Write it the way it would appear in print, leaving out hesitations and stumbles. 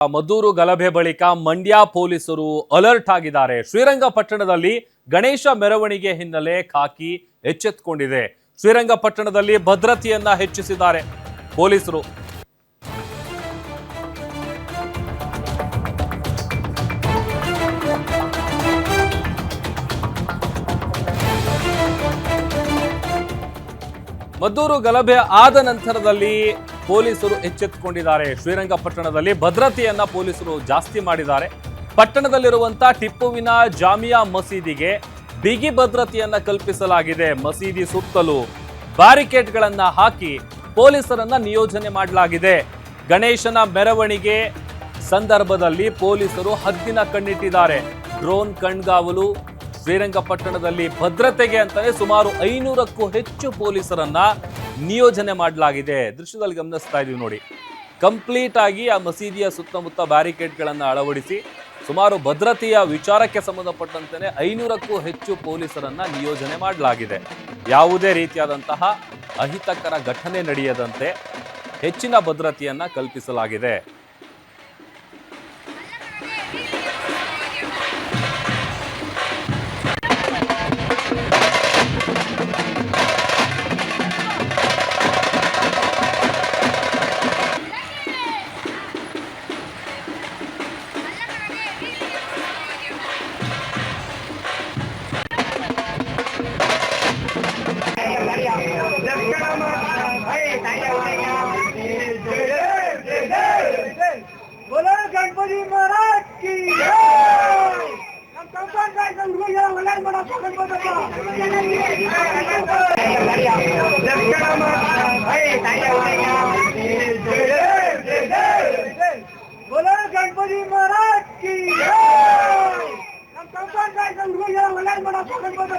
ಮದ್ದೂರು ಗಲಭೆ ಬಳಿಕ ಮಂಡ್ಯ ಪೊಲೀಸರು ಅಲರ್ಟ್ ಆಗಿದ್ದಾರೆ. ಶ್ರೀರಂಗಪಟ್ಟಣದಲ್ಲಿ ಗಣೇಶ ಮೆರವಣಿಗೆ ಹಿನ್ನೆಲೆ ಖಾಕಿ ಎಚ್ಚೆತ್ತುಕೊಂಡಿದೆ. ಶ್ರೀರಂಗಪಟ್ಟಣದಲ್ಲಿ ಭದ್ರತೆಯನ್ನ ಹೆಚ್ಚಿಸಿದ್ದಾರೆ ಪೊಲೀಸರು. ಮದ್ದೂರು ಗಲಭೆ ಆದ ನಂತರದಲ್ಲಿ ಪೊಲೀಸರು ಎಚ್ಚೆತ್ತುಕೊಂಡಿದ್ದಾರೆ. ಶ್ರೀರಂಗಪಟ್ಟಣದಲ್ಲಿ ಭದ್ರತೆಯನ್ನ ಪೊಲೀಸರು ಜಾಸ್ತಿ ಮಾಡಿದ್ದಾರೆ. ಪಟ್ಟಣದಲ್ಲಿರುವಂತಹ ಟಿಪ್ಪುವಿನ ಜಾಮಿಯಾ ಮಸೀದಿಗೆ ಬಿಗಿ ಭದ್ರತೆಯನ್ನ ಕಲ್ಪಿಸಲಾಗಿದೆ. ಮಸೀದಿ ಸುತ್ತಲೂ ಬ್ಯಾರಿಕೇಡ್ಗಳನ್ನ ಹಾಕಿ ಪೊಲೀಸರನ್ನ ನಿಯೋಜನೆ ಮಾಡಲಾಗಿದೆ. ಗಣೇಶನ ಮೆರವಣಿಗೆ ಸಂದರ್ಭದಲ್ಲಿ ಪೊಲೀಸರು ಹದ್ದಿನ ಕಣ್ಣಿಟ್ಟಿದ್ದಾರೆ. ಡ್ರೋನ್ ಕಣ್ಗಾವಲು. ಶ್ರೀರಂಗಪಟ್ಟಣದಲ್ಲಿ ಭದ್ರತೆಗೆ ಅಂತಾನೆ ಸುಮಾರು 500ಕ್ಕೂ ಹೆಚ್ಚು ಪೊಲೀಸರನ್ನ ನಿಯೋಜನೆ ಮಾಡಲಾಗಿದೆ. ದೃಶ್ಯದಲ್ಲಿ ಗಮನಿಸ್ತಾ ಇದೀವಿ ನೋಡಿ. ಕಂಪ್ಲೀಟ್ ಆಗಿ ಆ ಮಸೀದಿಯ ಸುತ್ತಮುತ್ತ ಬ್ಯಾರಿಕೇಡ್ಗಳನ್ನು ಅಳವಡಿಸಿ ಸುಮಾರು ಭದ್ರತೆಯ ವಿಚಾರಕ್ಕೆ ಸಂಬಂಧಪಟ್ಟಂತೆ 500ಕ್ಕೂ ಹೆಚ್ಚು ಪೊಲೀಸರನ್ನ ನಿಯೋಜನೆ ಮಾಡಲಾಗಿದೆ. ಯಾವುದೇ ರೀತಿಯಾದಂತಹ ಅಹಿತಕರ ಘಟನೆ ನಡೆಯದಂತೆ ಹೆಚ್ಚಿನ ಭದ್ರತೆಯನ್ನ ಕಲ್ಪಿಸಲಾಗಿದೆ. बोलो गणपति महाराज की हम कंपन का संगुया वाला बड़ा गणपति बोलो गणपति महाराज की हम कंपन का संगुया वाला बड़ा गणपति